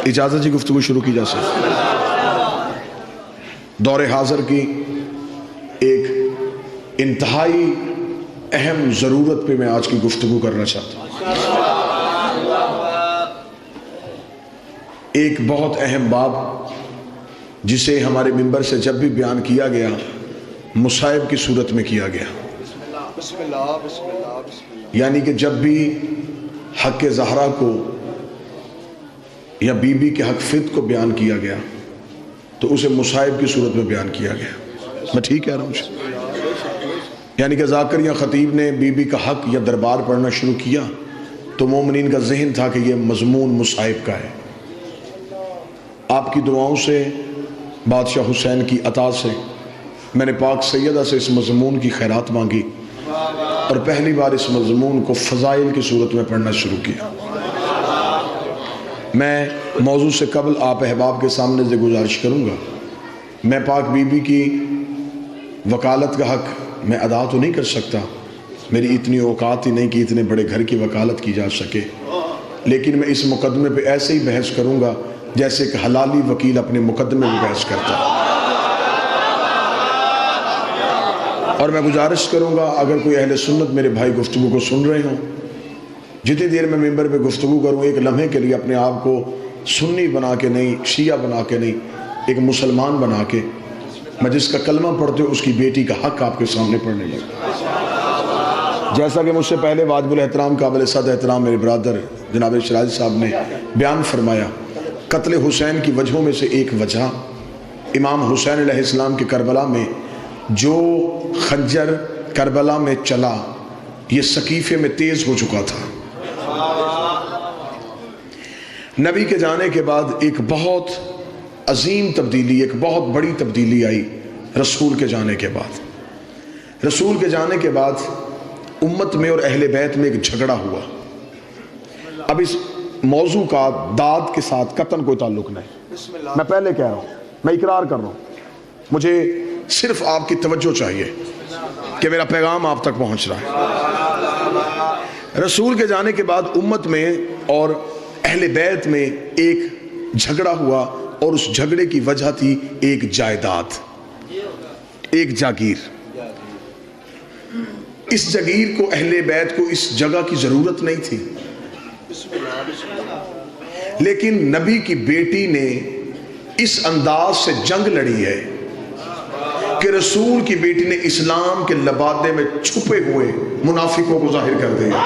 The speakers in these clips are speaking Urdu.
اجازت جی گفتگو شروع کی جا سکتی؟ دور حاضر کی ایک انتہائی اہم ضرورت پہ میں آج کی گفتگو کرنا چاہتا ہوں۔ ایک بہت اہم باب جسے ہمارے منبر سے جب بھی بیان کیا گیا مصائب کی صورت میں کیا گیا، یعنی کہ جب بھی حق زہرا کو یا بی بی کے حق فت کو بیان کیا گیا تو اسے مصائب کی صورت میں بیان کیا گیا۔ میں ٹھیک کہہ رہا ہوں؟ یعنی کہ ذاکر یا خطیب نے بی بی کا حق یا دربار پڑھنا شروع کیا تو مومنین کا ذہن تھا کہ یہ مضمون مصائب کا ہے۔ آپ کی دعاؤں سے، بادشاہ حسین کی عطا سے میں نے پاک سیدہ سے اس مضمون کی خیرات مانگی اور پہلی بار اس مضمون کو فضائل کی صورت میں پڑھنا شروع کیا۔ میں موضوع سے قبل آپ احباب کے سامنے سے گزارش کروں گا، میں پاک بی بی کی وکالت کا حق میں ادا تو نہیں کر سکتا، میری اتنی اوقات ہی نہیں کہ اتنے بڑے گھر کی وکالت کی جا سکے، لیکن میں اس مقدمے پہ ایسے ہی بحث کروں گا جیسے کہ حلالی وکیل اپنے مقدمے میں بحث کرتا ہے۔ اور میں گزارش کروں گا اگر کوئی اہل سنت میرے بھائی گفتگو کو سن رہے ہوں، جتنی دیر میں ممبر پہ گفتگو کروں ایک لمحے کے لیے اپنے آپ کو سنی بنا کے نہیں، شیعہ بنا کے نہیں، ایک مسلمان بنا کے میں جس کا کلمہ پڑھتے ہوں اس کی بیٹی کا حق آپ کے سامنے پڑھنے لگا۔ جیسا کہ مجھ سے پہلے واجب الاحترام قابل صد احترام میرے برادر جناب شرائط صاحب نے بیان فرمایا، قتل حسین کی وجہوں میں سے ایک وجہ امام حسین علیہ السلام کے کربلا میں جو خنجر کربلا میں چلا یہ سقیفے میں تیز ہو چکا تھا۔ نبی کے جانے کے بعد ایک بہت عظیم تبدیلی، ایک بہت بڑی تبدیلی آئی رسول کے جانے کے بعد۔ رسول کے جانے کے بعد امت میں اور اہل بیت میں ایک جھگڑا ہوا۔ اب اس موضوع کا داد کے ساتھ قطعاً کوئی تعلق نہیں، میں پہلے کہہ رہا ہوں، میں اقرار کر رہا ہوں، مجھے صرف آپ کی توجہ چاہیے کہ میرا پیغام آپ تک پہنچ رہا ہے۔ رسول کے جانے کے بعد امت میں اور اہل بیت میں ایک جھگڑا ہوا اور اس جھگڑے کی وجہ تھی ایک جائیداد، ایک جاگیر۔ اس جاگیر کو اہل بیت کو اس جگہ کی ضرورت نہیں تھی، لیکن نبی کی بیٹی نے اس انداز سے جنگ لڑی ہے کہ رسول کی بیٹی نے اسلام کے لبادے میں چھپے ہوئے منافقوں کو ظاہر کر دیا۔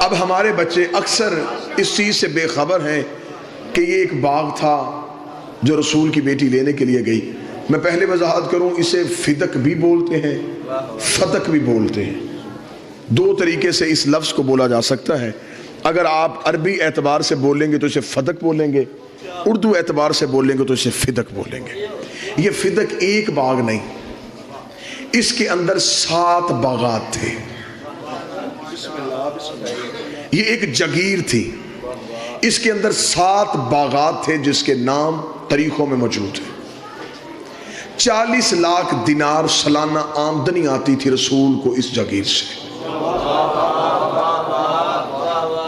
اب ہمارے بچے اکثر اس چیز سے بے خبر ہیں کہ یہ ایک باغ تھا جو رسول کی بیٹی لینے کے لیے گئی۔ میں پہلے وضاحت کروں، اسے فدق بھی بولتے ہیں، فتق بھی بولتے ہیں، دو طریقے سے اس لفظ کو بولا جا سکتا ہے۔ اگر آپ عربی اعتبار سے بولیں گے تو اسے فدق بولیں گے، اردو اعتبار سے بولیں گے تو اسے فدق بولیں گے۔ یہ فدق ایک باغ نہیں، اس کے اندر 7 باغات تھے، یہ ایک جگیر تھی، اس کے اندر 7 باغات تھے جس کے نام تاریخوں میں موجود ہیں۔ 40 لاکھ دینار سالانہ آمدنی آتی تھی رسول کو اس جگیر سے۔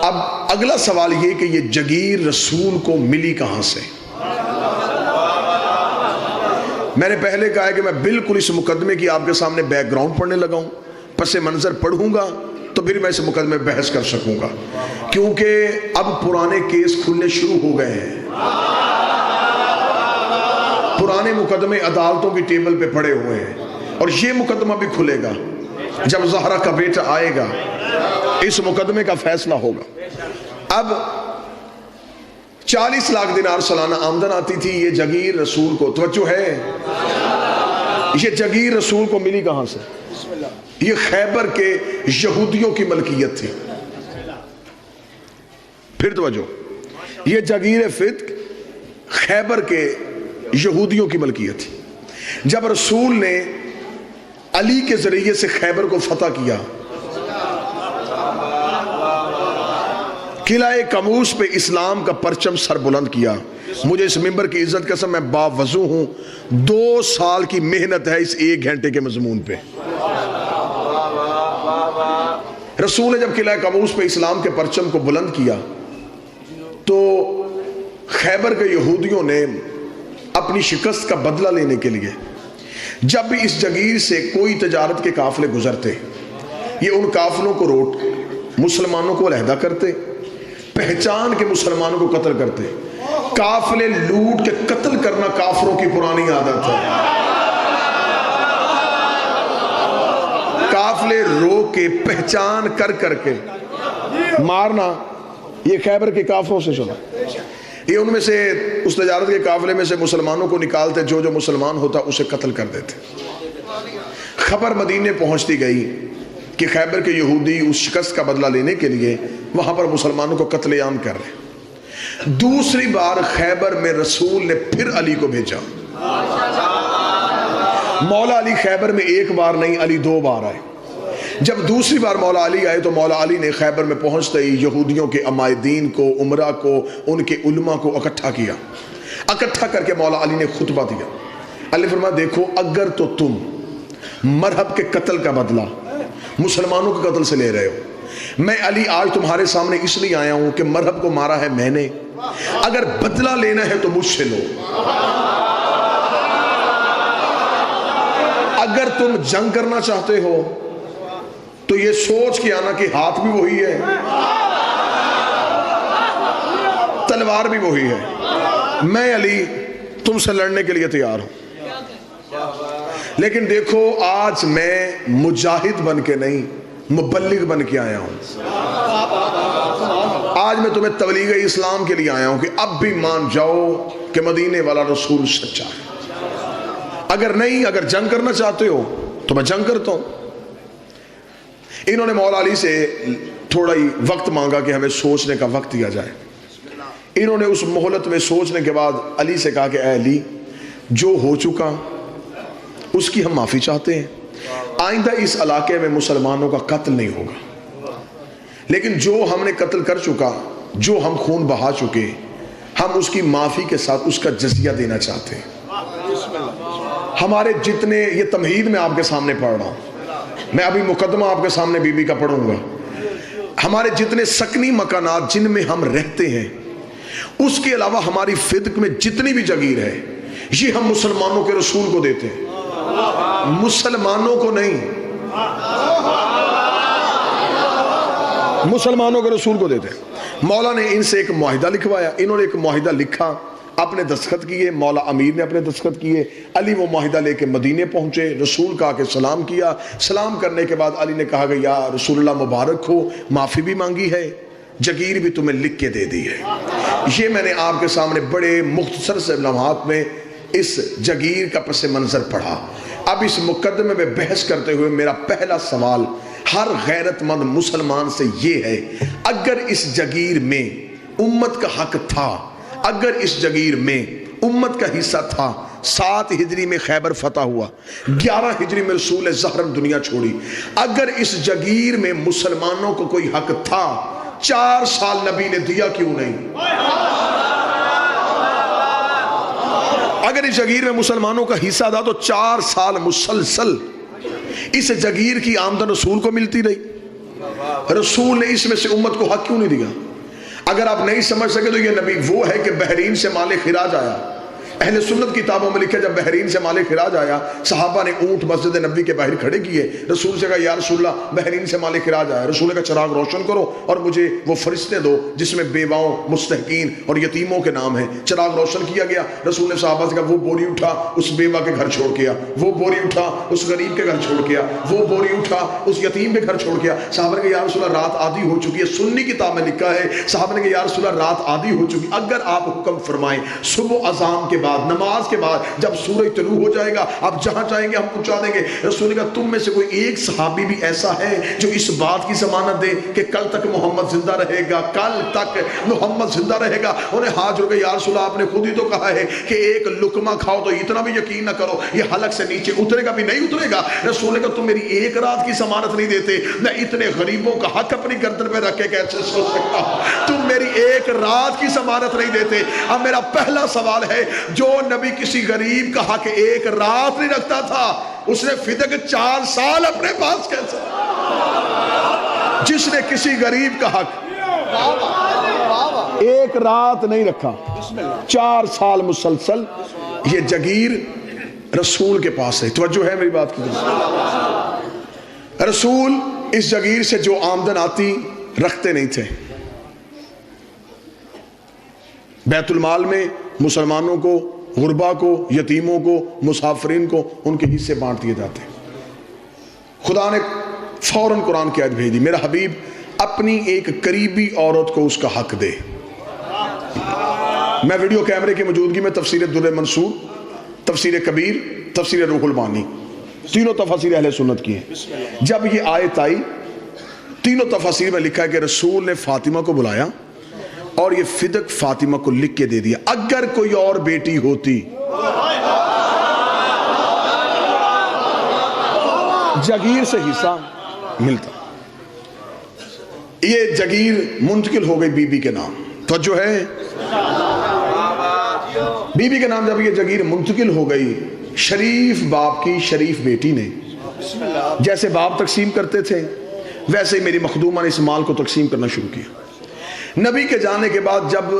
اب اگلا سوال یہ کہ یہ جگیر رسول کو ملی کہاں سے؟ میں نے پہلے کہا ہے کہ میں بالکل اس مقدمے کی آپ کے سامنے بیک گراؤنڈ پڑھنے لگا ہوں، پس منظر پڑھوں گا تو پھر میں اس مقدمے بحث کر سکوں گا، کیونکہ اب پرانے کیس کھلنے شروع ہو گئے ہیں، پرانے مقدمے عدالتوں کی ٹیبل پہ پڑے ہوئے ہیں، اور یہ مقدمہ بھی کھلے گا جب زہرا کا بیٹا آئے گا، اس مقدمے کا فیصلہ ہوگا۔ اب 40 لاکھ دینار سالانہ آمدن آتی تھی، یہ جگیر رسول کو، توجہ ہے، یہ جگیر رسول کو ملی کہاں سے؟ یہ خیبر کے یہودیوں کی ملکیت تھی۔ پھر توجہ، یہ جگیر فتق خیبر کے یہودیوں کی ملکیت تھی۔ جب رسول نے علی کے ذریعے سے خیبر کو فتح کیا، قلعہ کموس پہ اسلام کا پرچم سر بلند کیا، مجھے اس ممبر کی عزت قسم میں باوضو ہوں، 2 سال کی محنت ہے اس 1 گھنٹے کے مضمون پہ۔ رسول نے جب قلعہ قابوس پہ اسلام کے پرچم کو بلند کیا تو خیبر کے یہودیوں نے اپنی شکست کا بدلہ لینے کے لیے جب بھی اس جگیر سے کوئی تجارت کے قافلے گزرتے یہ ان قافلوں کو روک مسلمانوں کو علیحدہ کرتے، پہچان کے مسلمانوں کو قتل کرتے۔ قافلے لوٹ کے قتل کرنا کافروں کی پرانی عادت ہے۔ قافلے روک کے پہچان کر کر کے مارنا، یہ خیبر کے کافروں سے چلا۔ یہ ان میں سے اس تجارت کے قافلے میں سے مسلمانوں کو نکالتے، جو جو مسلمان ہوتا اسے قتل کر دیتے۔ خبر مدینے پہنچتی گئی کہ خیبر کے یہودی اس شکست کا بدلہ لینے کے لیے وہاں پر مسلمانوں کو قتل عام کر رہے۔ دوسری بار خیبر میں رسول نے پھر علی کو بھیجا۔ مولا علی خیبر میں ایک بار نہیں، علی 2 بار آئے۔ جب دوسری بار مولا علی آئے تو مولا علی نے خیبر میں پہنچتے ہی یہودیوں کے عمائدین کو، عمرہ کو، ان کے علماء کو اکٹھا کیا۔ اکٹھا کر کے مولا علی نے خطبہ دیا۔ علی فرمایا دیکھو، اگر تو تم مرہب کے قتل کا بدلہ مسلمانوں کے قتل سے لے رہے ہو، میں علی آج تمہارے سامنے اس لیے آیا ہوں کہ مرہب کو مارا ہے میں نے، اگر بدلہ لینا ہے تو مجھ سے لو۔ اگر تم جنگ کرنا چاہتے ہو تو یہ سوچ کے آنا کہ ہاتھ بھی وہی ہے، تلوار بھی وہی ہے، میں علی تم سے لڑنے کے لیے تیار ہوں، لیکن دیکھو آج میں مجاہد بن کے نہیں مبلغ بن کے آیا ہوں۔ آج میں تمہیں تبلیغ اسلام کے لیے آیا ہوں کہ اب بھی مان جاؤ کہ مدینے والا رسول سچا ہے۔ اگر نہیں، اگر جنگ کرنا چاہتے ہو تو میں جنگ کرتا ہوں۔ انہوں نے مولا علی سے تھوڑا ہی وقت مانگا کہ ہمیں سوچنے کا وقت دیا جائے۔ انہوں نے اس مہلت میں سوچنے کے بعد علی سے کہا کہ اے علی، جو ہو چکا اس کی ہم معافی چاہتے ہیں، آئندہ اس علاقے میں مسلمانوں کا قتل نہیں ہوگا، لیکن جو ہم نے قتل کر چکا، جو ہم خون بہا چکے، ہم اس کی معافی کے ساتھ اس کا جزیہ دینا چاہتے ہیں۔ ہمارے جتنے، یہ تمہید میں آپ کے سامنے پڑھ رہا ہوں، میں ابھی مقدمہ آپ کے سامنے بی بی کا پڑھوں گا، ہمارے جتنے سکنی مکانات جن میں ہم رہتے ہیں، اس کے علاوہ ہماری فدق میں جتنی بھی جگیر ہے، یہ ہم مسلمانوں کے رسول کو دیتے ہیں، مسلمانوں کو نہیں، مسلمانوں کے رسول کو دیتے ہیں۔ مولا نے ان سے ایک معاہدہ لکھوایا، انہوں نے ایک معاہدہ لکھا، اپنے دستخط کیے، مولا امیر نے اپنے دستخط کیے، علی وہ معاہدہ لے کے مدینے پہنچے، رسول کا کے سلام کیا۔ سلام کرنے کے بعد علی نے کہا کہ یا رسول اللہ مبارک ہو، معافی بھی مانگی ہے، جگیر بھی تمہیں لکھ کے دے دی ہے۔ یہ میں نے آپ کے سامنے بڑے مختصر سے لمحات میں اس جگیر کا پس منظر پڑھا۔ اب اس مقدمے میں بحث کرتے ہوئے میرا پہلا سوال ہر غیرت مند مسلمان سے یہ ہے، اگر اس جگیر میں امت کا حق تھا، اگر اس جگیر میں امت کا حصہ تھا، 7 ہجری میں خیبر فتح ہوا، 11 ہجری میں رسول زہرم دنیا چھوڑی، اگر اس جگیر میں مسلمانوں کو کوئی حق تھا، 4 سال نبی نے دیا کیوں نہیں؟ اگر اس جگیر میں مسلمانوں کا حصہ تھا تو 4 سال مسلسل اس جگیر کی آمدن رسول کو ملتی رہی، رسول نے اس میں سے امت کو حق کیوں نہیں دیا؟ اگر آپ نہیں سمجھ سکے تو یہ نبی وہ ہے کہ بحرین سے مال خراج آیا، اہل سنت کتابوں میں لکھا جب بحرین سے مال خراج آیا، صحابہ نے اونٹ مسجد نبی کے باہر کھڑے کیے، رسول سے کہا یا رسول اللہ بحرین سے مال خراج آیا، رسول نے کہا چراغ روشن کرو اور مجھے وہ فرشتے دو جس میں بیواؤں، مستحقین اور یتیموں کے نام ہیں۔ چراغ روشن کیا گیا، رسول نے صحابہ سے کہا وہ بوری اٹھا اس بیوہ کے گھر چھوڑ گیا، وہ بوری اٹھا اس غریب کے گھر چھوڑ گیا، وہ بوری اٹھا اس یتیم کے گھر چھوڑ گیا۔ صحابہ نے کہا یا رسول اللہ رات آدھی ہو چکی ہے، سنی کتاب میں لکھا ہے، صحابہ نے کہا یا رسول اللہ رات آدھی ہو چکی، اگر آپ حکم فرمائیں صبح اذان کے بعد، نماز کے بعد جب سورج طلوع ہو جائے گا آپ جہاں چاہیں گے ہم پہنچا دیں گے۔ رسول نے کہا تم میں سے کوئی ایک صحابی بھی ایسا ہے جو اس بات کی ضمانت دے کہ کل تک محمد زندہ رہے گا، کل تک محمد زندہ رہے گا؟ انہیں ہاتھ جوڑ کے یا رسول اللہ آپ نے خود ہی تو کہا ہے کہ ایک لقمہ کھاؤ تو اتنا بھی یقین نہ کرو یہ حلق سے نیچے اترے گا بھی نہیں اترے گا۔ رسول نے کہا تم میری ایک رات کی ضمانت نہیں دیتے، میں اتنے غریبوں کا حق اپنی گردن پہ رکھ کے کیسے سو سکتا ہوں؟ تم میری ایک رات کی ضمانت نہیں دیتے۔ اب میرا پہلا سوال ہے، جو نبی کسی غریب کا حق ایک رات نہیں رکھتا تھا، اس نے فدق 4 سال اپنے پاس کیسے؟ جس نے کسی غریب کا حق ایک رات نہیں رکھا، 4 سال مسلسل یہ جگیر رسول کے پاس ہے. توجہ ہے میری بات کی؟ رسول اس جگیر سے جو آمدن آتی رکھتے نہیں تھے. بیت المال میں مسلمانوں کو، غربا کو، یتیموں کو، مسافرین کو ان کے حصے بانٹ دیے جاتے. خدا نے فوراً قرآن کی آیت بھیج دی، میرا حبیب اپنی ایک قریبی عورت کو اس کا حق دے. میں ویڈیو کیمرے کی موجودگی میں تفسیر در منصور، تفسیر کبیر، تفسیر روح المعانی تینوں تفاسیر اہل سنت کی ہیں. جب یہ آیت آئی تینوں تفاسیر میں لکھا ہے کہ رسول نے فاطمہ کو بلایا اور یہ فدق فاطمہ کو لکھ کے دے دیا، اگر کوئی اور بیٹی ہوتی جگیر سے حصہ ملتا. یہ جگیر منتقل ہو گئی بی بی کے نام. توجہ ہے؟ بی بی کے نام جب یہ جگیر منتقل ہو گئی، شریف باپ کی شریف بیٹی نے جیسے باپ تقسیم کرتے تھے ویسے ہی میری مخدومہ نے اس مال کو تقسیم کرنا شروع کیا. نبی کے جانے کے بعد جب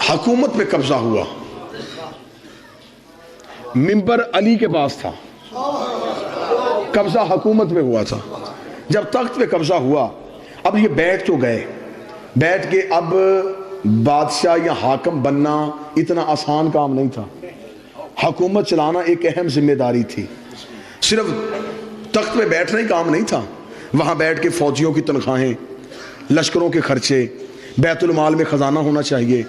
حکومت پہ قبضہ ہوا، منبر علی کے پاس تھا، قبضہ حکومت پہ ہوا تھا. جب تخت پہ قبضہ ہوا، اب یہ بیٹھ تو گئے، بیٹھ کے اب بادشاہ یا حاکم بننا اتنا آسان کام نہیں تھا. حکومت چلانا ایک اہم ذمہ داری تھی. صرف تخت پہ بیٹھنا ہی کام نہیں تھا، وہاں بیٹھ کے فوجیوں کی تنخواہیں، لشکروں کے خرچے، بیت المال میں خزانہ ہونا چاہیے،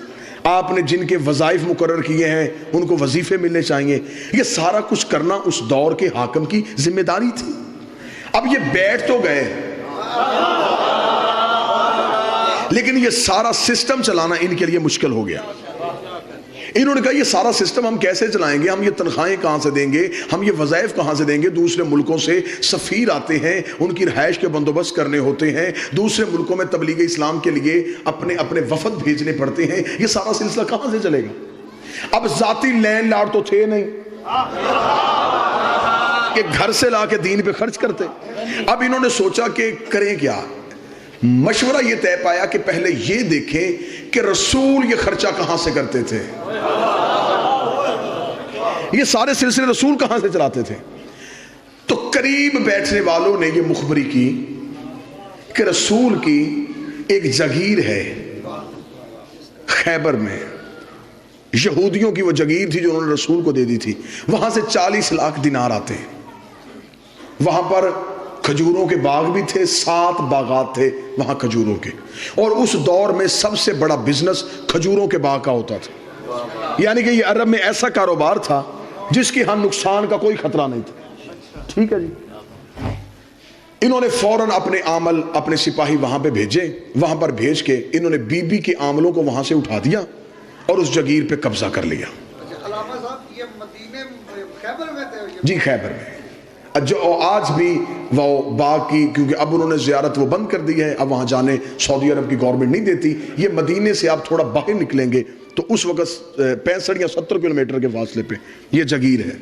آپ نے جن کے وظائف مقرر کیے ہیں ان کو وظیفے ملنے چاہیے. یہ سارا کچھ کرنا اس دور کے حاکم کی ذمہ داری تھی. اب یہ بیٹھ تو گئے لیکن یہ سارا سسٹم چلانا ان کے لیے مشکل ہو گیا. انہوں نے کہا یہ سارا سسٹم ہم کیسے چلائیں گے، ہم یہ تنخواہیں کہاں سے دیں گے، ہم یہ وظائف کہاں سے دیں گے. دوسرے ملکوں سے سفیر آتے ہیں، ان کی رہائش کے بندوبست کرنے ہوتے ہیں، دوسرے ملکوں میں تبلیغ اسلام کے لیے اپنے وفد بھیجنے پڑتے ہیں. یہ سارا سلسلہ کہاں سے چلے گا؟ اب ذاتی لینڈ لارڈ تو تھے نہیں کہ گھر سے لا کے دین پہ خرچ کرتے. اب انہوں نے سوچا کہ کریں کیا. مشورہ یہ طے پایا کہ پہلے یہ دیکھیں کہ رسول یہ خرچہ کہاں سے کرتے تھے، یہ سارے سلسلے رسول کہاں سے چلاتے تھے. تو قریب بیٹھنے والوں نے یہ مخبری کی کہ رسول کی ایک جگیر ہے خیبر میں، یہودیوں کی وہ جگیر تھی جو انہوں نے رسول کو دے دی تھی. وہاں سے 40 لاکھ دینار آتے ہیں. وہاں پر کھجوروں کے باغ بھی تھے، 7 باغات تھے وہاں کھجوروں کے، اور اس دور میں سب سے بڑا بزنس کھجوروں کے باغ کا ہوتا تھا. یعنی کہ یہ عرب میں ایسا کاروبار تھا جس کی ہم نقصان کا کوئی خطرہ نہیں تھا. ٹھیک ہے جی. انہوں نے فوراً اپنے عامل، اپنے سپاہی وہاں پہ بھیجے. وہاں پر بھیج کے انہوں نے بی بی کے عاملوں کو وہاں سے اٹھا دیا اور اس جگیر پہ قبضہ کر لیا. علامہ صاحب یہ مدینے خیبر میں تھے؟ جی خیبر میں. جو آج بھی وہ باغ کی، کیونکہ اب انہوں نے زیارت وہ بند کر دی ہے، اب وہاں جانے سعودی عرب کی گورنمنٹ نہیں دیتی. یہ مدینے سے آپ تھوڑا باہر نکلیں گے تو اس وقت 65 یا 70 کلومیٹر کے فاصلے پہ یہ جگیر ہے.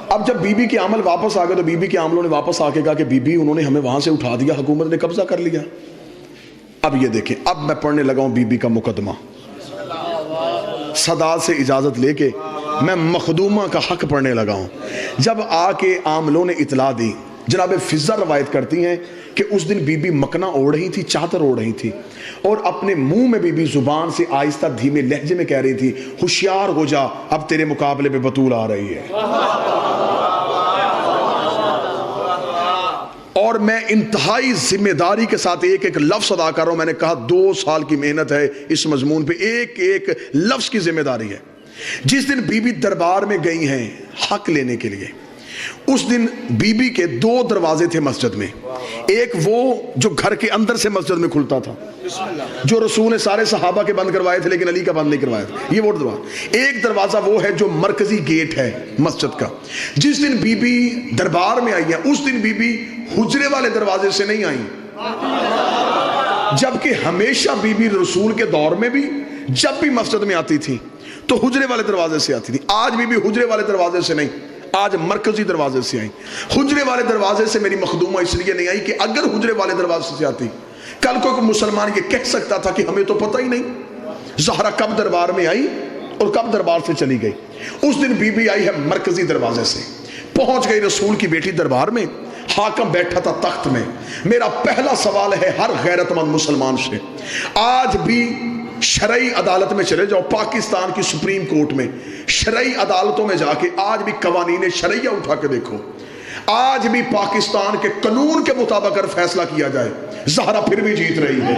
اب جب بی بی کے عامل واپس آ گئے تو بی بی کے عاملوں نے واپس آ کے کہا کہ بی بی انہوں نے ہمیں وہاں سے اٹھا دیا، حکومت نے قبضہ کر لیا. اب یہ دیکھیں، اب میں پڑھنے لگا ہوں بی بی کا مقدمہ. صداد سے اجازت لے کے میں مخدومہ کا حق پڑھنے لگا ہوں. جب آ کے عاملوں نے اطلاع دی، جناب فضہ روایت کرتی ہیں کہ اس دن بی بی مکنا اوڑھ رہی تھی، چادر اوڑھ رہی تھی، اور اپنے منہ میں بی بی زبان سے آہستہ دھیمے لہجے میں کہہ رہی تھی، ہوشیار ہو جا، اب تیرے مقابلے پہ بطول آ رہی ہے. اور میں انتہائی ذمہ داری کے ساتھ ایک ایک لفظ ادا کر رہا ہوں. میں نے کہا 2 سال کی محنت ہے اس مضمون پہ، ایک ایک لفظ کی ذمہ داری ہے. جس دن بی بی دربار میں گئی ہیں حق لینے کے لیے، اس دن بی بی کے 2 دروازے تھے مسجد میں. ایک وہ جو گھر کے اندر سے مسجد میں کھلتا تھا، جو رسول نے سارے صحابہ کے بند کروائے تھے لیکن علی کا بند نہیں کروایا تھا، یہ وہ دروازہ. ایک دروازہ وہ ہے جو مرکزی گیٹ ہے مسجد کا. جس دن بی بی دربار میں آئی ہیں اس دن بی بی حجرے والے دروازے سے نہیں آئیں، جبکہ ہمیشہ بی بی رسول کے دور میں بھی جب بھی مسجد میں آتی تھی تو حجرے والے دروازے سے آتی تھی. آج بی بی حجرے والے دروازے سے نہیں، آج مرکزی دروازے سے آئی. حجرے والے دروازے سے میری مخدومہ اس لیے نہیں آئی کہ اگر حجرے والے دروازے سے آتی کل کو کوئی مسلمان یہ کہہ سکتا تھا کہ ہمیں تو پتہ ہی نہیں زہرا کب دربار میں آئی اور کب دربار سے چلی گئی. اس دن بی بی آئی ہے مرکزی دروازے سے, پہنچ گئی رسول کی بیٹی دربار میں. حاکم بیٹھا تھا تخت میں. میرا پہلا سوال ہے ہر غیرت مند مسلمان سے, آج بھی شرعی عدالت میں چلے جاؤ, پاکستان کی سپریم کورٹ میں شرعی عدالتوں میں جا کے آج بھی قوانین شرعیہ اٹھا کے دیکھو, آج بھی پاکستان کے قانون کے مطابق اگر فیصلہ کیا جائے زہرا پھر بھی جیت رہی ہے.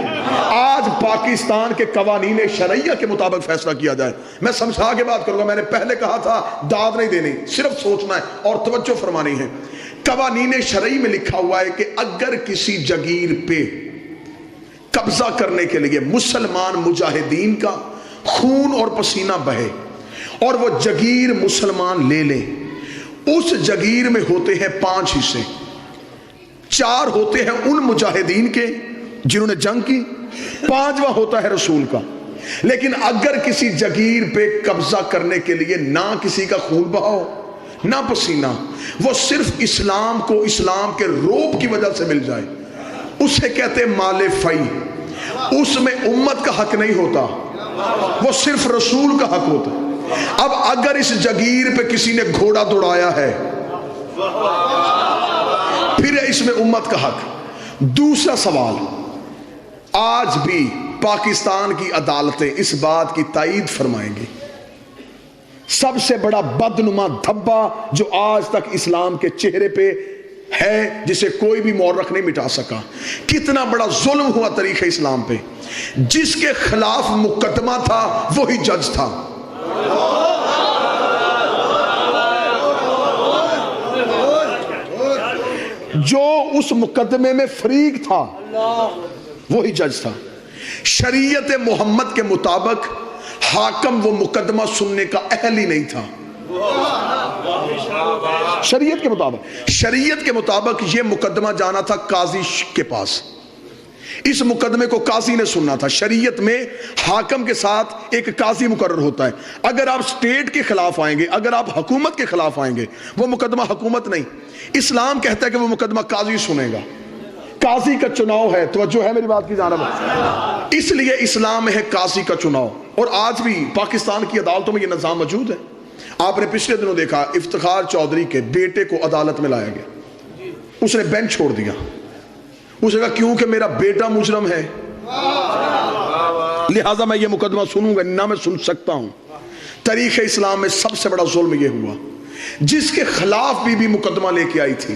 آج پاکستان کے قوانین شرعیہ کے مطابق فیصلہ کیا جائے. میں سمجھا کے بات کروں گا, میں نے پہلے کہا تھا داد نہیں دینی, صرف سوچنا ہے اور توجہ فرمانی ہے. قوانین شرعی میں لکھا ہوا ہے کہ اگر کسی جگیر پہ قبضہ کرنے کے لیے مسلمان مجاہدین کا خون اور پسینہ بہے اور وہ جگیر مسلمان لے لیں, اس جگیر میں ہوتے ہیں 5 حصے. 4 ہوتے ہیں ان مجاہدین کے جنہوں نے جنگ کی, 5واں ہوتا ہے رسول کا. لیکن اگر کسی جگیر پہ قبضہ کرنے کے لیے نہ کسی کا خون بہاؤ نہ پسینہ, وہ صرف اسلام کو اسلام کے روب کی وجہ سے مل جائے, اسے کہتے ہیں مال فی. اس میں امت کا حق نہیں ہوتا, وہ صرف رسول کا حق ہوتا. اب اگر اس جگیر پہ کسی نے گھوڑا دوڑایا ہے پھر اس میں امت کا حق. دوسرا سوال, آج بھی پاکستان کی عدالتیں اس بات کی تائید فرمائیں گی سب سے بڑا بدنما دھبا جو آج تک اسلام کے چہرے پہ ہے جسے کوئی بھی مورخ نہیں مٹا سکا, کتنا بڑا ظلم ہوا تاریخ اسلام پہ, جس کے خلاف مقدمہ تھا وہی جج تھا. جو اس مقدمے میں فریق تھا وہی جج تھا. شریعت محمد کے مطابق حاکم وہ مقدمہ سننے کا اہل ہی نہیں تھا. شریعت کے مطابق یہ مقدمہ جانا تھا قاضی کے پاس, اس مقدمے کو قاضی نے سننا تھا. شریعت میں حاکم کے ساتھ ایک قاضی مقرر ہوتا ہے. اگر آپ سٹیٹ کے خلاف آئیں گے, اگر آپ حکومت کے خلاف آئیں گے, وہ مقدمہ حکومت نہیں, اسلام کہتا ہے کہ وہ مقدمہ قاضی سنے گا. قاضی کا چناؤ ہے, توجہ ہے میری بات کی جانب, اس لیے اسلام میں ہے قاضی کا چناؤ. اور آج بھی پاکستان کی عدالتوں میں یہ نظام موجود ہے. آپ نے پچھلے دنوں دیکھا افتخار چودھری کے بیٹے کو عدالت میں لایا گیا, اس نے بینچ چھوڑ دیا. اس نے کہا کیونکہ میرا بیٹا مجرم ہے لہٰذا میں یہ مقدمہ سنوں گا, نہ میں سن سکتا ہوں. تاریخ اسلام میں سب سے بڑا ظلم یہ ہوا, جس کے خلاف بھی مقدمہ لے کے آئی تھی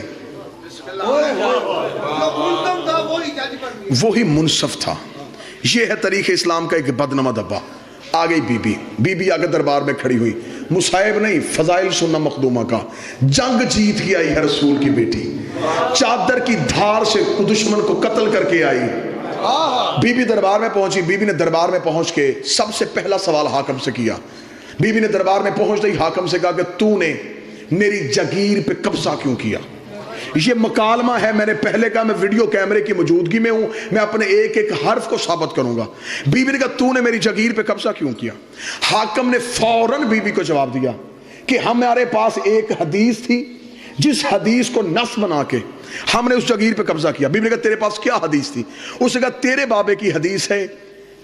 وہی منصف تھا. یہ ہے تاریخ اسلام کا ایک بدنما دبا. آ گئی بی بی آگے دربار میں کھڑی ہوئی, مصائب نہیں فضائل سننا مخدومہ کا. جنگ جیت کے آئی ہے رسول کی بیٹی, چادر کی دھار سے دشمن کو قتل کر کے آئی. بی بی دربار میں پہنچی. بی بی نے دربار میں پہنچ کے سب سے پہلا سوال حاکم سے کیا. بی بی نے دربار میں پہنچ گئی حاکم سے کہا کہ تو نے میری جگیر پہ قبضہ کیوں کیا. یہ مکالمہ ہے, میں نے پہلے کہا میں ویڈیو کیمرے کی موجودگی میں ہوں, میں اپنے ایک ایک حرف کو ثابت کروں گا. بی بی نے کہا تو نے میری جگیر پہ قبضہ کیوں کیا. حاکم نے فوراً بی بی کو جواب دیا کہ ہمارے پاس ایک حدیث تھی جس حدیث کو نص بنا کے ہم نے اس جگیر پہ قبضہ کیا. بی بی نے کہا تیرے پاس کیا حدیث تھی. اس نے کہا تیرے بابے کی حدیث ہے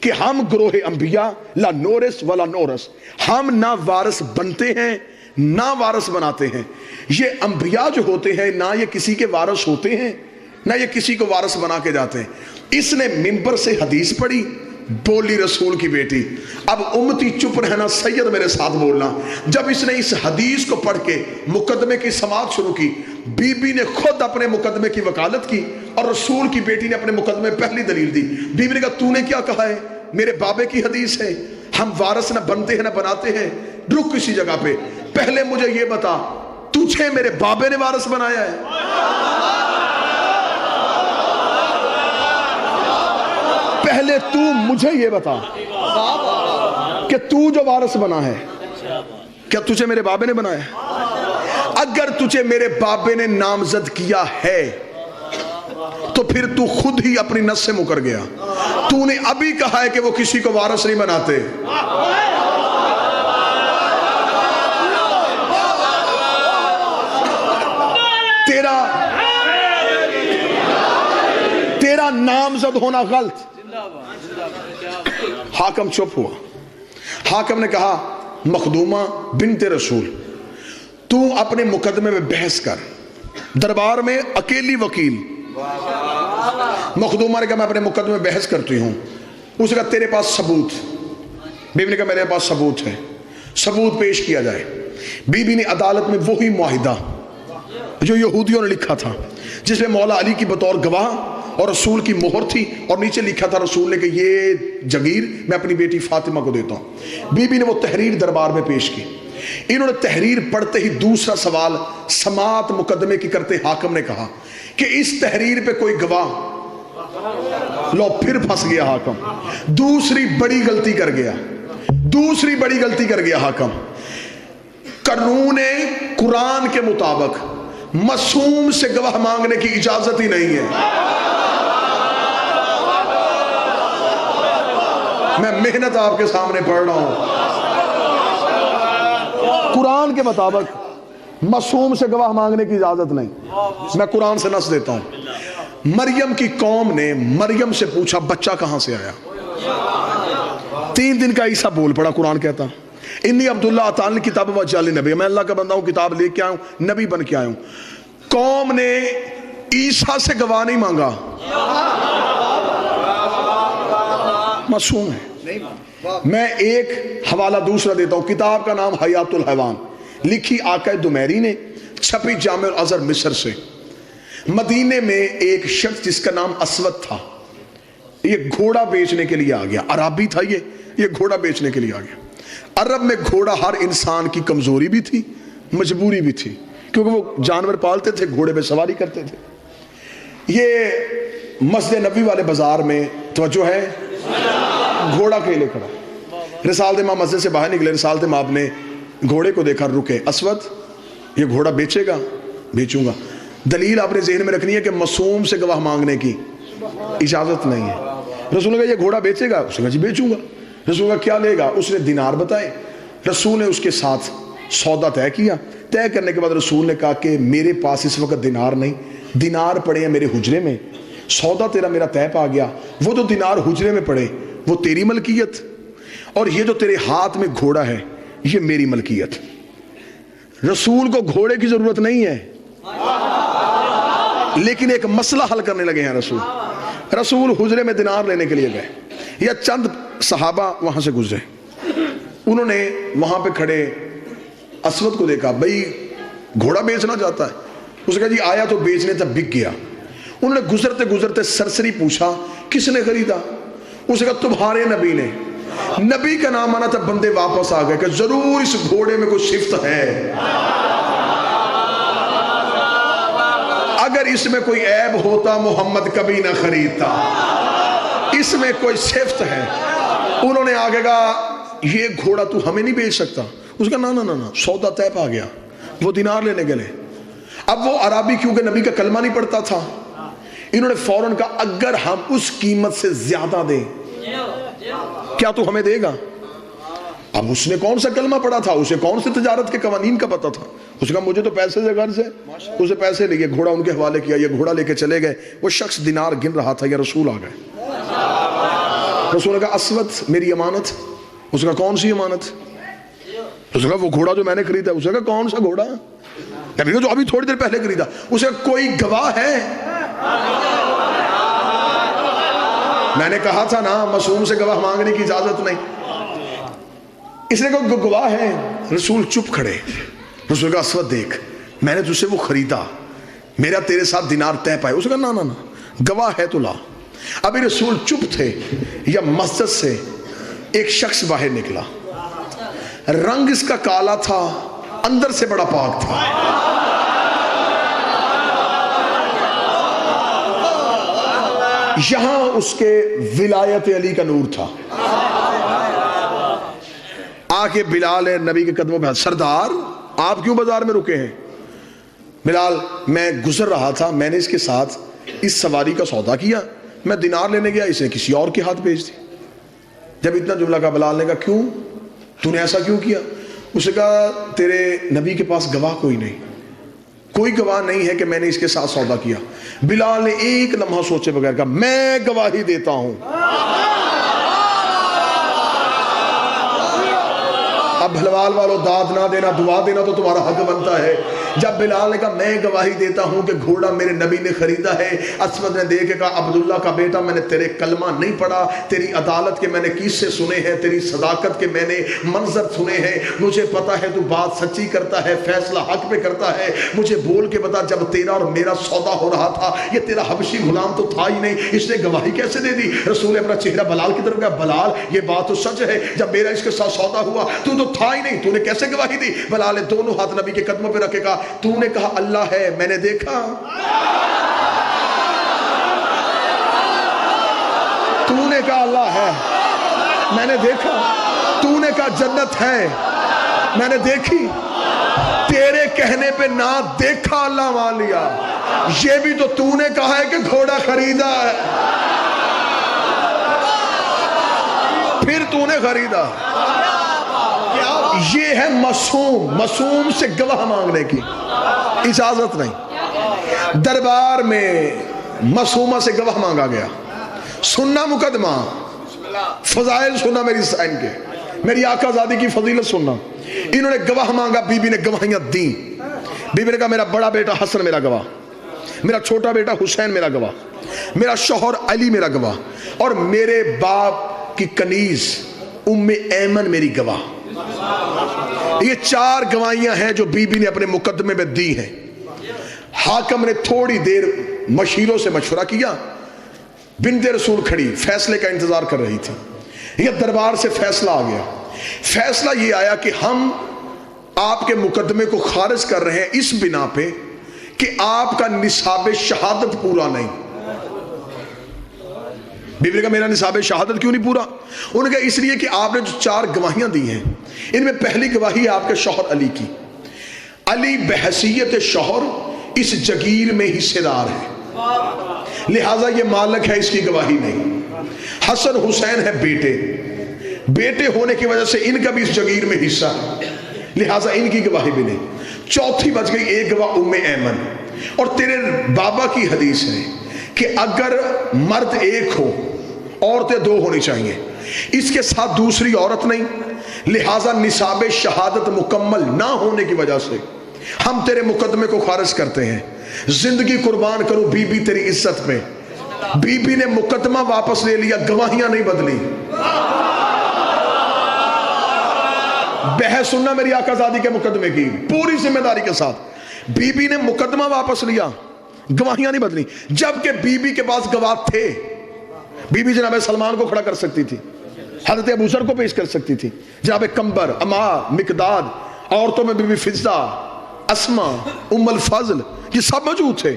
کہ ہم گروہ انبیاء لا نورث ولا نورث, ہم نہ وارث بنتے ہیں نہ وارث بناتے ہیں. یہ انبیاء جو ہوتے ہیں نہ یہ کسی کے وارث ہوتے ہیں نہ یہ کسی کو وارث بنا کے جاتے ہیں. اس نے منبر سے حدیث پڑھی, بولی رسول کی بیٹی اب امتی چپ رہنا, سید میرے ساتھ بولنا. جب اس نے اس حدیث کو پڑھ کے مقدمے کی سماعت شروع کی, بی بی نے خود اپنے مقدمے کی وکالت کی اور رسول کی بیٹی نے اپنے مقدمے پہلی دلیل دی. بی بی نے کہا تو نے کیا کہا ہے, میرے بابے کی حدیث ہے ہم وارث نہ بنتے ہیں نہ بناتے ہیں. رک کسی جگہ پہ, پہلے مجھے یہ بتا تجھے میرے بابے نے وارث بنایا ہے؟ پہلے تو مجھے یہ بتا کہ تو جو وارث بنا ہے کیا تجھے میرے بابے نے بنایا ہے؟ اگر تجھے میرے بابے نے نامزد کیا ہے تو پھر تو خود ہی اپنی نس سے مکر گیا. تو نے ابھی کہا ہے کہ وہ کسی کو وارث نہیں بناتے. میرا نامزد ہونا غلط. حاکم چپ ہوا. حاکم نے کہا مخدومہ بنت رسول تو اپنے مقدمے میں بحث کر. دربار میں اکیلی وکیل. مخدومہ نے کہا میں اپنے مقدمے میں بحث کرتی ہوں. اس نے کہا تیرے پاس ثبوت. بیوی نے کہا میرے پاس ثبوت ہے. ثبوت پیش کیا جائے. بیوی نے عدالت میں وہی معاہدہ جو یہودیوں نے لکھا تھا جس میں مولا علی کی بطور گواہ اور رسول کی مہر تھی اور نیچے لکھا تھا رسول نے کہ یہ جگیر میں اپنی بیٹی فاطمہ کو دیتا ہوں. بیوی نے وہ تحریر دربار میں پیش کی. انہوں نے تحریر پڑھتے ہی دوسرا سوال سماعت مقدمے کی کرتے حاکم نے کہا کہ اس تحریر پہ کوئی گواہ. لو پھر پھنس گیا حاکم. دوسری بڑی غلطی کر گیا حاکم. قانون قرآن کے مطابق معصوم سے گواہ مانگنے کی اجازت ہی نہیں ہے. میں محنت آپ کے سامنے پڑھ رہا ہوں. قرآن کے مطابق معصوم سے گواہ مانگنے کی اجازت نہیں. میں قرآن سے نص دیتا ہوں. مریم کی قوم نے مریم سے پوچھا بچہ کہاں سے آیا. 3 دن کا عیسیٰ بول پڑا. قرآن کہتا انی عبداللہ اتانی کتاب وجعلنی نبی. میں اللہ کا بندہ ہوں, کتاب لے کے آیا ہوں, نبی بن کے آیا ہوں. قوم نے عیسیٰ سے گواہ نہیں مانگا. معصوم ہے. میں ایک حوالہ دوسرا دیتا ہوں. کتاب کا نام حیات الحیوان, لکھی آقا دمیری نے, چھپی جامع الازہر مصر سے. مدینے میں ایک شخص جس کا نام اسود تھا, یہ گھوڑا بیچنے کے لیے آ گیا. عربی تھا یہ گھوڑا بیچنے کے لیے آ گیا. عرب میں گھوڑا ہر انسان کی کمزوری بھی تھی, مجبوری بھی تھی, کیونکہ وہ جانور پالتے تھے, گھوڑے پہ سواری کرتے تھے. یہ مسجد نبوی والے بازار میں توجہ ہے, گھوڑا کیلے کھڑا. رسالت امام مسجد سے باہر نکلے. رسالت امام نے گھوڑے کو دیکھا, رکے. اسود یہ گھوڑا بیچے گا؟ بیچوں گا. دلیل آپ نے ذہن میں رکھنی ہے کہ معصوم سے گواہ مانگنے کی اجازت نہیں ہے. رسول نے کہا یہ گھوڑا بیچے گا؟ اس نے کہا جی بیچوں گا. رسول کا کیا لے گا؟ اس نے دینار بتائے. رسول نے اس کے ساتھ سودا طے کیا. طے کرنے کے بعد رسول نے کہا کہ میرے پاس اس وقت دینار نہیں, دینار پڑے ہیں میرے حجرے میں. سودا تیرا میرا طے پا گیا. وہ جو دینار حجرے میں پڑے وہ تیری ملکیت, اور یہ جو تیرے ہاتھ میں گھوڑا ہے یہ میری ملکیت. رسول کو گھوڑے کی ضرورت نہیں ہے, لیکن ایک مسئلہ حل کرنے لگے ہیں. رسول حجرے میں دینار لینے کے لیے گئے. یا چند صحابہ وہاں سے گزرے. انہوں نے وہاں پہ کھڑے اسود کو دیکھا, بھئی گھوڑا بیچنا چاہتا ہے. اس نے کہا جی آیا تو بیچنے تھا, بک گیا. انہوں نے گزرتے گزرتے سرسری پوچھا کس نے خریدا؟ اس نے کہا تمہارے نبی نے. نبی کا نام آنا تھا. بندے واپس آ گئے کہ ضرور اس گھوڑے میں کوئی صفت ہے, اگر اس میں کوئی عیب ہوتا محمد کبھی نہ خریدتا. اس میں کوئی صفت ہے. انہوں نے آگے کہا یہ گھوڑا تو ہمیں نہیں بیچ سکتا. اس کا نا سودا طے پا گیا. وہ دینار لینے گئے. اب وہ عربی کیونکہ نبی کا کلمہ نہیں پڑھتا تھا, انہوں نے فوراً کہا اگر ہم اس قیمت سے زیادہ دیں کیا تو ہمیں دے گا؟ اب اس نے کون سا کلمہ پڑھا تھا, اسے کون سے تجارت کے قوانین کا پتا تھا. اس کا مجھے تو پیسے سے غرض ہے. اسے پیسے لیے, گھوڑا ان کے حوالے کیا. یہ گھوڑا لے کے چلے گئے. وہ شخص دینار گن رہا تھا. یا رسول آ گئے. رسول نے کہا اسود میری امانت. اس کا کون سی امانت؟ اس نے کہا وہ گھوڑا جو میں نے خریدا. اس نے کہا کون سا گھوڑا؟ جو ابھی تھوڑی دیر پہلے خریدا. اس کا کوئی گواہ ہے؟ میں نے کہا تھا نا معصوم سے گواہ مانگنے کی اجازت نہیں. اس نے کہا گواہ ہے. رسول چپ کھڑے. رسول کا اسود دیکھ میں نے تجھ سے وہ خریدا, میرا تیرے ساتھ دینار طے پائے. اس نے کہا نا گواہ ہے تو لا. ابھی رسول چپ تھے, یا مسجد سے ایک شخص باہر نکلا. رنگ اس کا کالا تھا, اندر سے بڑا پاک تھا. یہاں اس کے ولایت علی کا نور تھا. آ کے بلال نبی کے قدموں پہ, سردار آپ کیوں بازار میں رکے ہیں؟ بلال میں گزر رہا تھا, میں نے اس کے ساتھ اس سواری کا سودا کیا, میں دینار لینے گیا, اسے کسی اور کے ہاتھ بھیج دی. جب اتنا جملہ کہا بلال نے کہا کیوں, تو نے ایسا کیوں کیا؟ اس نے کہا تیرے نبی کے پاس گواہ کوئی نہیں, کوئی گواہ نہیں ہے کہ میں نے اس کے ساتھ سودا کیا. بلال نے ایک لمحہ سوچے بغیر کہا میں گواہی دیتا ہوں. اب بھلوال والو داد نہ دینا، دعا دینا تو تمہارا حق بنتا ہے. جب بلال نے کہا میں گواہی دیتا ہوں کہ گھوڑا میرے نبی نے خریدا ہے، اسود نے دیکھ کے کہا عبداللہ کا بیٹا میں نے تیرے کلمہ نہیں پڑھا، تیری عدالت کے میں نے قصے سنے ہیں، تیری صداقت کے میں نے منظر سنے ہیں، مجھے پتا ہے تو بات سچی کرتا ہے، فیصلہ حق پہ کرتا ہے. مجھے بول کے بتا جب تیرا اور میرا سودا ہو رہا تھا یہ تیرا حبشی غلام تو تھا ہی نہیں، اس نے گواہی کیسے دے دی؟ رسول نے اپنا چہرہ بلال کی طرف کہا بلال یہ بات تو سچ ہے، جب میرا اس کے ساتھ سودا ہوا تو تھا ہی نہیں، تو نے کیسے گواہی دی؟ بلال نے دونوں ہاتھ نبی کے قدموں پہ رکھے کہا تو نے کہا اللہ ہے میں نے دیکھا، تو نے کہا اللہ ہے میں نے دیکھا، تو نے کہا جنت ہے میں نے دیکھی، تیرے کہنے پہ نہ دیکھا اللہ مان لیا. یہ بھی تو نے کہا ہے کہ گھوڑا خریدا ہے، پھر تو نے خریدا. یہ ہے معصوم سے گواہ مانگنے کی اجازت نہیں. دربار میں معصومہ سے گواہ مانگا گیا، سننا مقدمہ، فضائل سننا میری سائن کے، میری آقا زادی کی فضیلت سننا. انہوں نے گواہ مانگا، بی بی نے گواہیاں دیں. بی بی نے کہا میرا بڑا بیٹا حسن میرا گواہ، میرا چھوٹا بیٹا حسین میرا گواہ، میرا شوہر علی میرا گواہ، اور میرے باپ کی کنیز ام ایمن میری گواہ. یہ 4 گواہیاں ہیں جو بی بی نے اپنے مقدمے میں دی ہیں. حاکم نے تھوڑی دیر مشیروں سے مشورہ کیا، بنت رسول کھڑی فیصلے کا انتظار کر رہی تھی. یہ دربار سے فیصلہ آ گیا. فیصلہ یہ آیا کہ ہم آپ کے مقدمے کو خارج کر رہے ہیں اس بنا پہ کہ آپ کا نصاب شہادت پورا نہیں. بی بی نے کہا میرا نصاب شہادت کیوں نہیں پورا؟ انہوں نے کہا اس لیے کہ آپ نے جو 4 گواہیاں دی ہیں ان میں پہلی گواہی ہے آپ کے شوہر علی کی. علی بحیثیت شوہر اس جگیر میں حصے دار ہے، لہٰذا یہ مالک ہے، اس کی گواہی نہیں. حسن حسین ہے بیٹے ہونے کی وجہ سے ان کا بھی اس جگیر میں حصہ ہے، لہٰذا ان کی گواہی بھی نہیں. چوتھی بچ گئی ایک گواہ ام ایمن. اور تیرے بابا کی حدیث ہے کہ اگر مرد ایک ہو عورتیں 2 ہونی چاہیے، اس کے ساتھ دوسری عورت نہیں، لہٰذا نصاب شہادت مکمل نہ ہونے کی وجہ سے ہم تیرے مقدمے کو خارج کرتے ہیں. زندگی قربان کرو بی بی تیری عزت میں. بی بی نے مقدمہ واپس لے لیا، گواہیاں نہیں بدلی. بحث سننا میری آقا زادی کے مقدمے کی پوری ذمہ داری کے ساتھ. بی بی نے مقدمہ واپس لیا، گواہیاں نہیں بدلی. جبکہ بی بی کے پاس گواہ تھے. بی بی جناب سلمان کو کھڑا کر سکتی تھی، حضرت ابو ذر کو پیش کر سکتی تھی، جناب کمبر، عمار، مقداد، عورتوں میں بی بی فضہ، اسما، ام الفضل، یہ سب موجود تھے.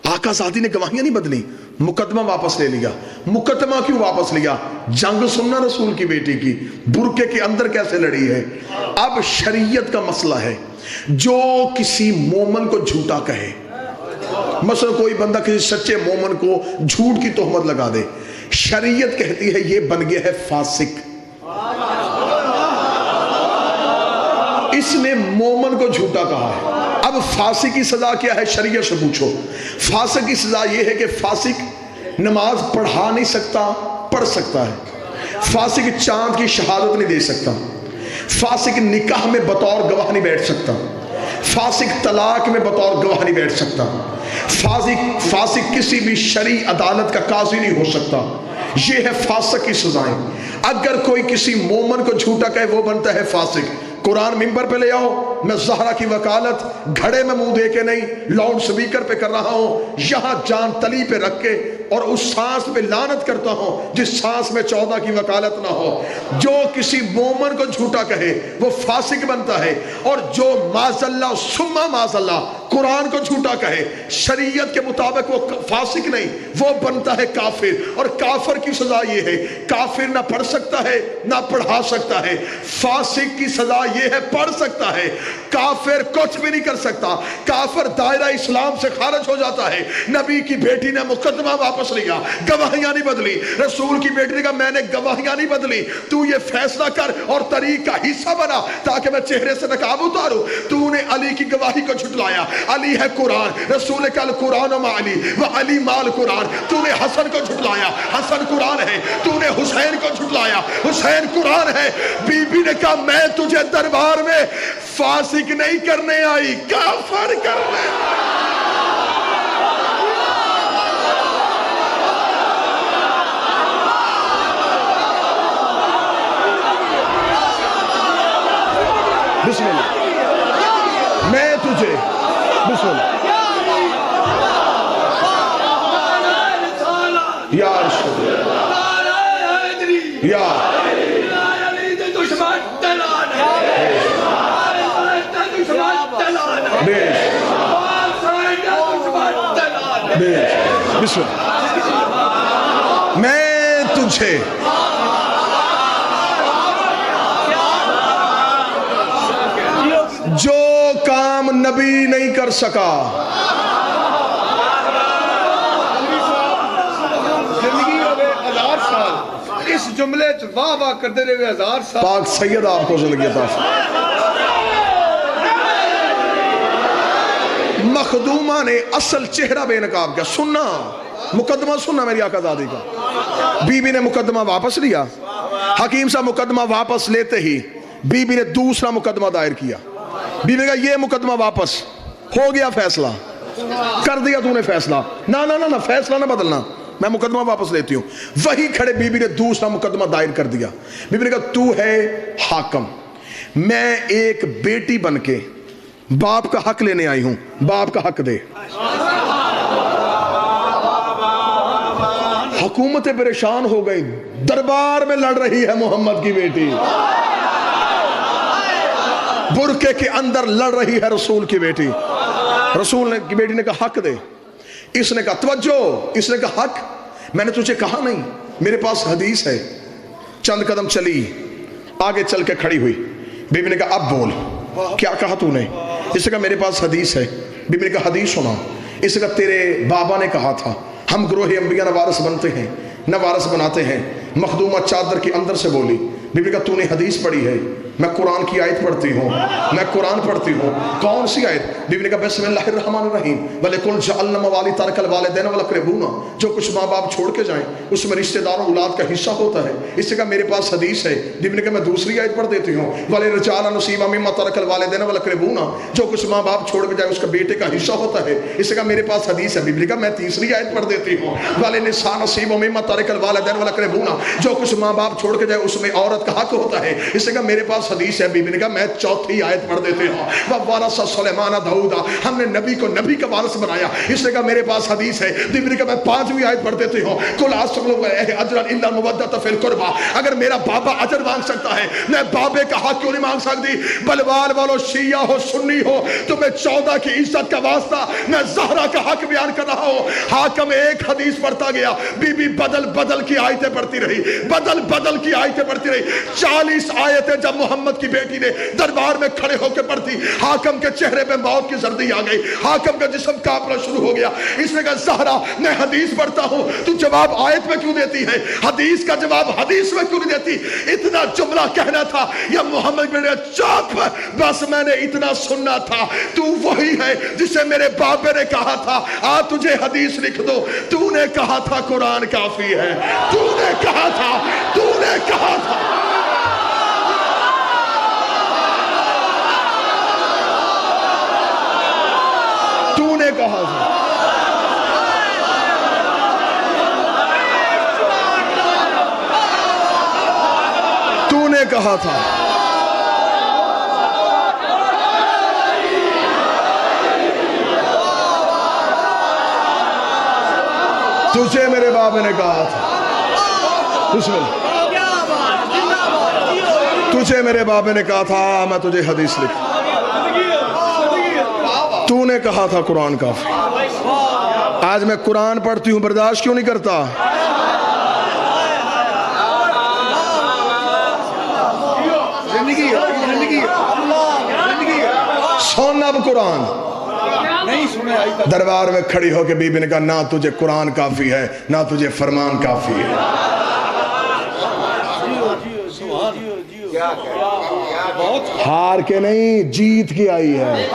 آقا زادی نے گواہیاں نہیں بدلی، مقدمہ واپس لے لیا. مقدمہ کیوں واپس لیا؟ جنگ سننا رسول کی بیٹی کی برقعے کے اندر کیسے لڑی ہے. اب شریعت کا مسئلہ ہے، جو کسی مومن کو جھوٹا کہے، مثلا کوئی بندہ کسی سچے مومن کو جھوٹ کی تہمت لگا دے، شریعت کہتی ہے یہ بن گیا ہے فاسق. اس نے مومن کو جھوٹا کہا ہے. اب فاسق کی سزا کیا ہے؟ شریعت سے پوچھو. فاسق کی سزا یہ ہے کہ فاسق نماز پڑھا نہیں سکتا، پڑھ سکتا ہے. فاسق چاند کی شہادت نہیں دے سکتا. فاسق نکاح میں بطور گواہ نہیں بیٹھ سکتا. فاسق طلاق میں بطور گواہ نہیں بیٹھ سکتا. فاسق کسی بھی شرعی عدالت کا قاضی نہیں ہو سکتا. یہ ہے فاسق کی سزائیں. اگر کوئی کسی مومن کو جھوٹا کہے وہ بنتا ہے فاسق. قرآن ممبر پہ لے آؤ، میں زہرا کی وکالت گھڑے میں منہ دے کے نہیں، لاؤڈ سپیکر پہ کر رہا ہوں، یہاں جان تلی پہ رکھ کے، اور اس سانس پہ لعنت کرتا ہوں جس سانس میں 14 کی وکالت نہ ہو. جو کسی مومن کو جھوٹا کہے وہ فاسق بنتا ہے. اور جو معاذ اللہ ثم معاذ اللہ قرآن کو جھوٹا کہے شریعت کے مطابق وہ فاسق نہیں، وہ بنتا ہے کافر. اور کافر کی سزا یہ ہے، کافر نہ پڑھ سکتا ہے نہ پڑھا سکتا ہے. فاسق کی سزا یہ ہے پڑھ سکتا ہے، کافر کچھ بھی نہیں کر سکتا. کافر دائرہ اسلام سے خارج ہو جاتا ہے. نبی کی بیٹی نے مقدمہ واپس واپس لیا, گواہیاں نہیں بدلی. رسول کی بیٹی نے کہا میں نے گواہیاں نہیں بدلی, تو یہ فیصلہ کر اور طریق کا حصہ بنا تاکہ میں چہرے سے نقاب اتاروں. تو نے علی کی گواہی کو جھٹلایا, علی ہے قرآن, رسول نے کہا قرآن و علی و علی مال قرآن. تو نے حسن کو جھٹلایا, حسن قرآن ہے. تو نے حسین کو جھٹلایا, حسین قرآن ہے. بی بی نے کہا میں تجھے دربار میں فاسق نہیں کرنے آئی, کافر کرنے. بسم اللہ, میں تجھے, بسم اللہ, یا رسول یا بسم اللہ, میں تجھے جو کام نبی نہیں کر سکا, زندگی ہوئے 1000 سال, اس جملے واہ واہ کرتے رہے 1000 سال. پاک سید آپ کو زندگی عطا فرمائے. مخدومہ نے اصل چہرہ بے نقاب کیا, سننا مقدمہ سننا میری آقا زادی کا. بی بی نے مقدمہ واپس لیا, حکیم صاحب مقدمہ واپس لیتے ہی بی بی نے دوسرا مقدمہ دائر کیا. بی بی نے کہا یہ مقدمہ واپس ہو گیا, فیصلہ کر دیا تو نے فیصلہ, نہ فیصلہ نہ بدلنا, میں مقدمہ واپس لیتی ہوں. وہی کھڑے بی بی نے دوسرا مقدمہ دائر کر دیا. بی بی نے کہا تو ہے حاکم, میں ایک بیٹی بن کے باپ کا حق لینے آئی ہوں, باپ کا حق دے. حکومتیں پریشان ہو گئی, دربار میں لڑ رہی ہے محمد کی بیٹی, برقعے کے اندر لڑ رہی ہے رسول کی بیٹی. رسول کی بیٹی نے کہا حق دے. اس نے کہا توجہ, اس نے کہا حق میں نے تجھے کہا نہیں, میرے پاس حدیث ہے. چند قدم چلی, آگے چل کے کھڑی ہوئی. بی بی نے کہا اب بول, کیا کہا تو نے؟ اس نے کہا میرے پاس حدیث ہے. بی بی نے کہا حدیث سنا. اس نے کہا تیرے بابا نے کہا تھا ہم گروہ انبیاء نہ وارث بنتے ہیں نہ وارث بناتے ہیں. مخدومہ چادر کے اندر سے بولی. بی بی نے کہا تو نے حدیث پڑھی ہے؟ میں قرآن کی آیت پڑھتی ہوں, میں قرآن پڑھتی ہوں. کون سی آیت؟ بی بی نے کہا بسم اللہ الرحمن الرحیم وَلِكُلْ جَعَلْنَا مَوَالِي تَرَكَ الْوَالِدَيْنَ وَالْأَقْرَبُونَ. جو کچھ ماں باپ چھوڑ کے جائیں اس میں رشتہ داروں اولاد کا حصہ ہوتا ہے. اس سے کہا میرے پاس حدیث ہے. بی بی نے کہا میں دوسری آیت پڑھ دیتی ہوں وَلِلرِّجَالِ نَصِيبٌ مِّمَّا تَرَكَ الْوَالِدَيْنَ وَالْأَقْرَبُونَ. جو کچھ ماں باپ چھوڑ کے جائیں اس کا بیٹے کا حصہ ہوتا ہے. اس سے کہا میرے پاس حدیث ہے. بی بی نے کہا میں تیسری آیت پڑھ دیتی ہوں وَلِلنِّسَاءِ نَصِيبٌ مِّمَّا تَرَكَ الْوَالِدَيْنُ وَالْأَقْرَبُونَ. جو کچھ ماں باپ چھوڑ کے جائے اس میں عورت کا حق ہوتا ہے. اس سے کہا میرے پاس حدیث ہے. بی بی نے کہا میں چوتھی آیت پڑھ دیتے ہوں وَوَارَثَ سُلَيْمَانَ دَاؤُدَ. ہم نے نبی کو نبی کا وارث بنایا. اس نے کہا میرے پاس حدیث ہے. بی بی نے کہا میں پانچویں آیت پڑھ دیتی ہوں قُلْ أَسْأَلُكُمْ أَجْرًا إِلَّا الْمَوَدَّةَ فِي الْقُرْبَى. اگر میرا بابا اجر مانگ سکتا ہے میں بابے کا حق کیوں نہیں مانگ سکتی؟ بلوال والو شیعہ ہو سنی ہو تمہیں 14 کی عزت کا واسطہ میں زہرا کا حق بیان کر رہا ہوں. حاکم ایک حدیث پڑھتا گیا, بی بی بدل بدل کی آیتیں پڑھتی رہی, بدل بدل کی آیتیں پڑھتی رہی. 40 آیتیں جب محمد کی بیٹی نے دربار میں کھڑے ہو کے پڑھتی, حاکم کے چہرے پہ موت کی زردی آ گئی, حاکم کا جسم کانپنا شروع ہو گیا. اس نے کہا زہرا میں حدیث پڑھتا ہوں, تو جواب آیت میں کیوں دیتی ہے؟ حدیث کا جواب حدیث میں کیوں نہیں دیتی؟ اتنا جملہ کہنا تھا یا محمد نے چپ, بس میں نے اتنا سننا تھا. تو وہی ہے جسے میرے بابے نے کہا تھا آ تجھے حدیث لکھ دو. تو نے کہا تھا قرآن کافی ہے, تو نے کہا تھا, تو نے کہا تھا. تو نے کہا تھا. تو نے کہا تھا. تجھے میرے بابے نے کہا تھا. بسم اللہ. تجھے میرے بابے نے کہا تھا میں تجھے حدیث لکھ. تو نے کہا تھا قرآن کافی. آج میں قرآن پڑھتی ہوں برداشت کیوں نہیں کرتا؟ سن اب قرآن. نہیں سنے آئی تک دربار میں کھڑی ہو کے بی بی نے کہا نہ تجھے قرآن کافی ہے نہ تجھے فرمان کافی ہے. ہار کے نہیں جیت کے آئی ہے,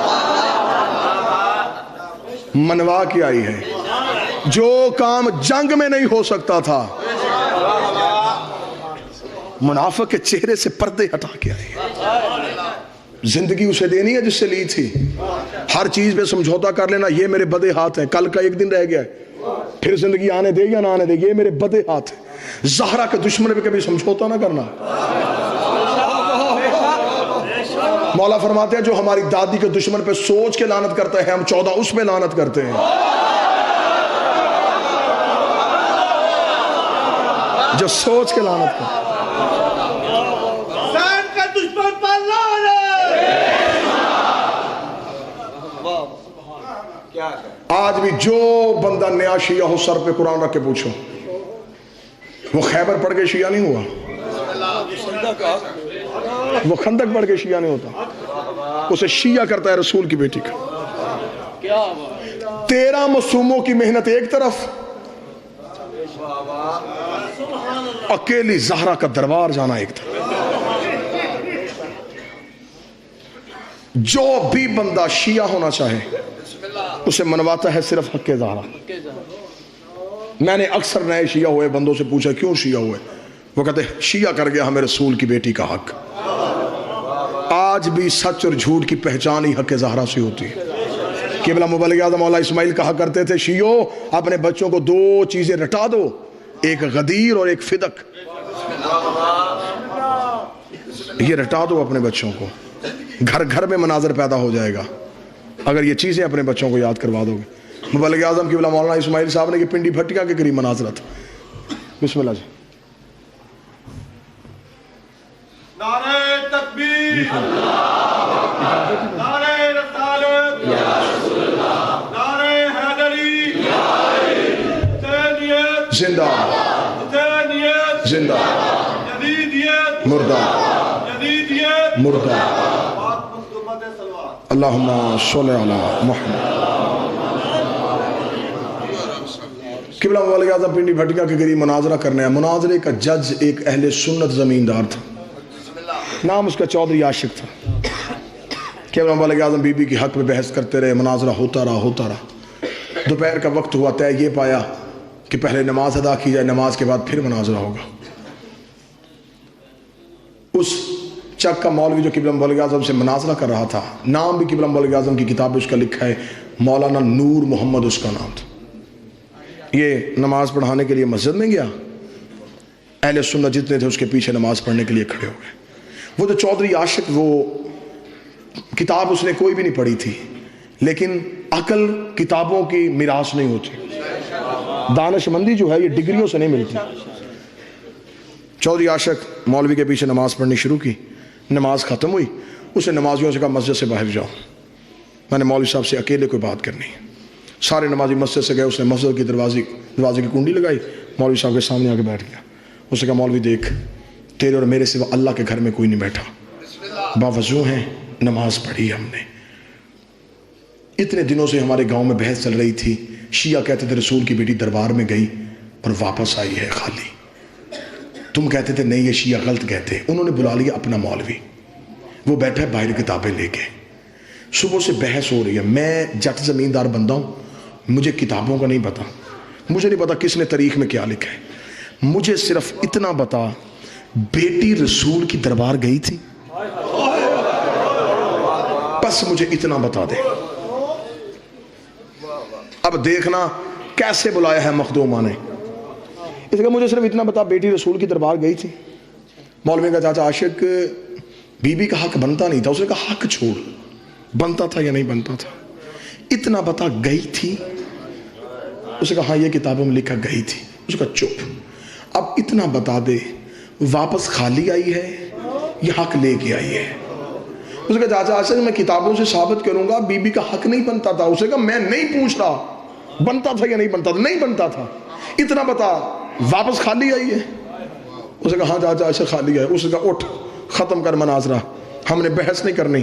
منوا کے آئی ہے. جو کام جنگ میں نہیں ہو سکتا تھا منافق کے چہرے سے پردے ہٹا کے آئی ہے. زندگی اسے دینی ہے جس سے لی تھی. ہر چیز پہ سمجھوتا کر لینا یہ میرے بدے ہاتھ ہیں, کل کا ایک دن رہ گیا ہے, پھر زندگی آنے دے یا نہ آنے دے, یہ میرے بدے ہاتھ ہیں. زہرا کے دشمن پہ کبھی سمجھوتا نہ کرنا. مولا فرماتے ہیں جو ہماری دادی کے دشمن پہ سوچ کے لعنت کرتا ہے ہم 14 اس پہ لعنت کرتے ہیں. جو سوچ کے لعنت کرتا ہے آج بھی جو بندہ نیا شیعہ ہو سر پہ قرآن رکھ کے پوچھو وہ خیبر پڑھ کے شیعہ نہیں ہوا, وہ خندق پڑھ کے شیعہ نہیں ہوتا, اسے شیعہ کرتا ہے رسول کی بیٹی کا. 13 معصوموں کی محنت ایک طرف, اکیلی زہرا کا دربار جانا ایک طرف. جو بھی بندہ شیعہ ہونا چاہے اسے منواتا ہے صرف حق زہرا. میں نے اکثر نئے شیعہ ہوئے بندوں سے پوچھا کیوں شیعہ ہوئے, وہ کہتے ہیں شیعہ کر گیا ہمیں رسول کی بیٹی کا حق. آج بھی سچ اور جھوٹ کی پہچان ہی حق زہرا سے ہوتی ہے. قبلہ مبلغ اعظم مولا اسماعیل کہا کرتے تھے شیعو اپنے بچوں کو 2 چیزیں رٹا دو, ایک غدیر اور ایک فدق. یہ رٹا دو اپنے بچوں کو, گھر گھر میں مناظر پیدا ہو جائے گا اگر یہ چیزیں اپنے بچوں کو یاد کروا دو گے. مبلغ اعظم قبلہ مولانا اسماعیل صاحب نے کہ پنڈی بھٹیا کے قریب مناظرہ تھا. بسم اللہ جی. نعرہ تکبیر, نعرہ رسالت, نعرہ حیدری, حسینیت زندہ حسینیت زندہ یزیدیت مردہ یزیدیت مردہ. اللہم صلی علی محمد. قبلہ مبلغ اعظم پنڈی بھٹیا کے قریب مناظرہ کرنے ہیں. مناظرے کا جج ایک اہل سنت زمیندار تھا, نام اس کا چودھری عاشق تھا. قبلہ مبلغ اعظم بی بی کی حق میں بحث کرتے رہے, مناظرہ ہوتا رہا. دوپہر کا وقت ہوا, طے یہ پایا کہ پہلے نماز ادا کی جائے, نماز کے بعد پھر مناظرہ ہوگا. اس چک کا مولوی جو قبلہ مبلغ اعظم سے مناظرہ کر رہا تھا, نام بھی قبلہ مبلغ اعظم کی کتاب اس کا لکھا ہے, مولانا نور محمد اس کا نام تھا. یہ نماز پڑھانے کے لیے مسجد میں گیا, اہل سنت جتنے تھے اس کے پیچھے نماز پڑھنے کے لیے کھڑے ہو گئے. وہ جو چودھری عاشق, وہ کتاب اس نے کوئی بھی نہیں پڑھی تھی, لیکن عقل کتابوں کی میراث نہیں ہوتی, دانش مندی جو ہے یہ ڈگریوں سے نہیں ملتی. چودھری عاشق مولوی کے پیچھے نماز پڑھنی شروع کی. نماز ختم ہوئی, اسے نمازیوں سے کہا مسجد سے باہر جاؤ, میں نے مولوی صاحب سے اکیلے کوئی بات کرنی ہے. سارے نمازی مسجد سے گئے, اس نے مسجد کی دروازے کی کنڈی لگائی, مولوی صاحب کے سامنے آ کے بیٹھ گیا. اس نے کہا مولوی دیکھ, تیرے اور میرے سوا اللہ کے گھر میں کوئی نہیں بیٹھا, باوضو ہیں, نماز پڑھی ہم نے. اتنے دنوں سے ہمارے گاؤں میں بحث چل رہی تھی, شیعہ کہتے تھے رسول کی بیٹی دربار میں گئی اور واپس آئی ہے خالی. تم کہتے تھے نہیں یہ شیعہ غلط کہتے. انہوں نے بلا لیا اپنا مولوی, وہ بیٹھا ہے باہر کتابیں لے کے. صبح سے بحث ہو رہی ہے. میں جٹ زمیندار بندہ ہوں, مجھے کتابوں کا نہیں پتا, مجھے نہیں پتا کس نے تاریخ میں کیا لکھا ہے. مجھے صرف اتنا بتا بیٹی رسول کی دربار گئی تھی, بس مجھے اتنا بتا دے. اب دیکھنا کیسے بلایا ہے مخدومہ نے. اس لیے مجھے صرف اتنا بتا بیٹی رسول کی دربار گئی تھی. مولوی کا چاچا عاشق بی بی کا حق بنتا نہیں تھا, اس نے کہا حق چھوڑ, بنتا تھا یا نہیں بنتا تھا, اتنا بتا گئی تھی. اس نے کہا ہاں یہ کتابوں میں لکھا گئی تھی. اس نے کہا چپ, اب اتنا بتا دے واپس خالی آئی ہے یا حق لے کے آئی ہے. اس نے کہا چاچا عاشق میں کتابوں سے ثابت کروں گا بی بی کا حق نہیں بنتا تھا. اس نے کہا میں نہیں پوچھ رہا بنتا تھا یا نہیں بنتا تھا, نہیں بنتا تھا, اتنا بتا واپس خالی آئی ہے. اس نے کہا ہاں چاچا عاشق خالی ہے. اس نے کہا اٹھ ختم کر مناظرہ, ہم نے بحث نہیں کرنی,